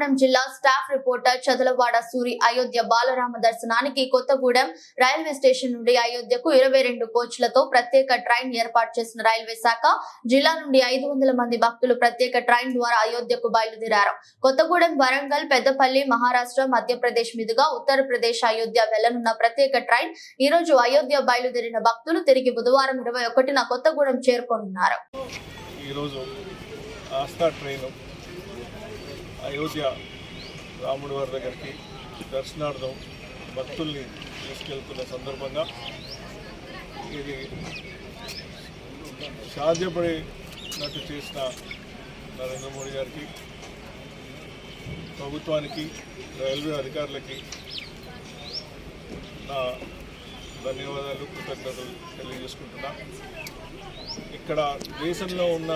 కొత్తగూడెం జిల్లా staff reporter Chadalavada Suri Ayodhya Balarama దర్శనానికి Kothagudem railway station నుండి అయోధ్యకు 22 కోచ్లతో ప్రత్యేక ట్రైన్ ఏర్పాటు చేసిన రైల్వే శాఖ జిల్లా నుండి 500 మంది భక్తులు ప్రత్యేక ట్రైన్ ద్వారా అయోధ్యకు బయలుదేరారు. కొత్తగూడెం, వరంగల్, పెద్దపల్లి, మహారాష్ట్ర, మధ్యప్రదేశ్ మీదుగా ఉత్తరప్రదేశ్ అయోధ్య వెళ్లనున్న ప్రత్యేక ట్రైన్ ఈ రోజు అయోధ్య బయలుదేరిన భక్తులు తిరిగి బుధవారం 21న కొత్తగూడెం చేరుకోనున్నారు. ఈ రోజు ఆస్థా ట్రైన్ అయోధ్య రాముడి వారి దగ్గరికి దర్శనార్థం భక్తుల్ని తీసుకెళ్తున్న సందర్భంగా ఇది సాధ్యపడినట్టు చేసిన నరేంద్ర మోడీ గారికి, ప్రభుత్వానికి, రైల్వే అధికారులకి నా ధన్యవాదాలు, కృతజ్ఞతలు తెలియజేసుకుంటున్నా. ఇక్కడ దేశంలో ఉన్న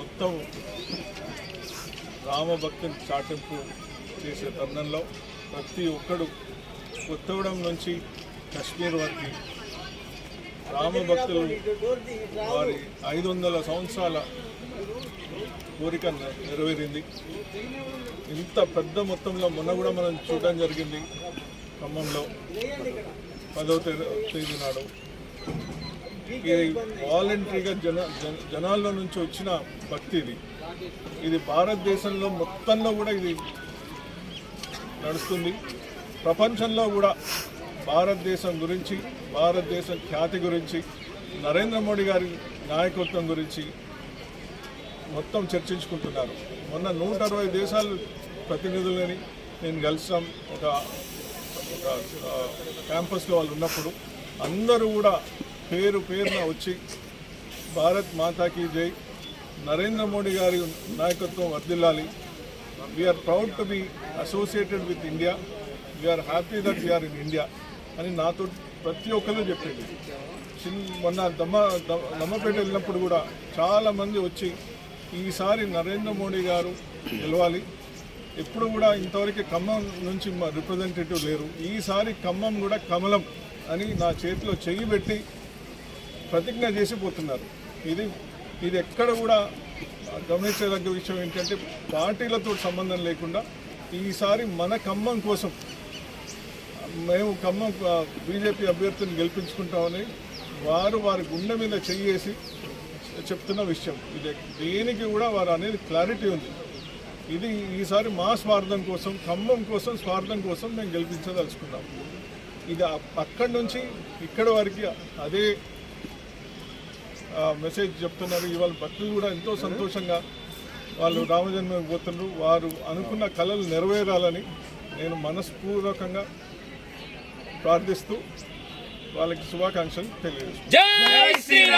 మొత్తం రామభక్తిని చాటింపు చేసే తరుణంలో ప్రతి ఒక్కడు కొత్తగూడెం నుంచి కశ్మీర్ వరకు రామభక్తులు వారి 500 సంవత్సరాల కోరిక నెరవేరింది. ఇంత పెద్ద మొత్తంలో మొన్న కూడా మనం చూడడం జరిగింది. ఖమ్మంలో 10వ తేదీ నాడు ఇది వాలంటరీగా జనాల్లో నుంచి వచ్చిన భక్తి. ఇది భారతదేశంలో మొత్తంలో కూడా ఇది నడుస్తుంది. ప్రపంచంలో కూడా భారతదేశం గురించి, భారతదేశం ఖ్యాతి గురించి, నరేంద్ర మోడీ గారి నాయకత్వం గురించి మొత్తం చర్చించుకుంటున్నారు. మొన్న 160 దేశాల ప్రతినిధులని నేను కలిసాం. ఒక క్యాంపస్లో వాళ్ళు ఉన్నప్పుడు అందరూ కూడా పేరున వచ్చి భారత్ మాతాకి జై, నరేంద్ర మోడీ గారి నాయకత్వం వర్ధిల్లాలి, we're proud to be associated with India, we're happy that we're in India అని నాతో ప్రతి ఒక్కరు చెప్పేది. మొన్న దమ్మపేట వెళ్ళినప్పుడు కూడా చాలామంది వచ్చి ఈసారి నరేంద్ర మోడీ గారు గెలవాలి, ఎప్పుడు కూడా ఇంతవరకు ఖమ్మం నుంచి రిప్రజెంటేటివ్ లేరు, ఈసారి ఖమ్మం కూడా కమలం అని నా చేతిలో చెయ్యి పెట్టి ప్రతిజ్ఞ చేసిపోతున్నారు. ఇది ఎక్కడ కూడా గమనించదగ్గ విషయం ఏంటంటే పార్టీలతో సంబంధం లేకుండా ఈసారి మన ఖమ్మం కోసం మేము ఖమ్మం బీజేపీ అభ్యర్థిని గెలిపించుకుంటామని వారి గుండె మీద చెయ్యేసి చెప్తున్న విషయం. ఇది దేనికి కూడా వారు అనేది క్లారిటీ ఉంది. ఇది ఈసారి మా స్వార్థం కోసం, ఖమ్మం కోసం, స్వార్థం కోసం మేము గెలిపించదలుచుకున్నాం. ఇది అక్కడి నుంచి ఇక్కడి వరకు అదే మెసేజ్ చెప్తున్నారు. ఇవాళ భక్తులు కూడా ఎంతో సంతోషంగా వాళ్ళు రామజన్మకి పోతున్నారు. వారు అనుకున్న కళలు నెరవేరాలని నేను మనస్పూర్వకంగా ప్రార్థిస్తూ వాళ్ళకి శుభాకాంక్షలు తెలియజేస్తున్నాను.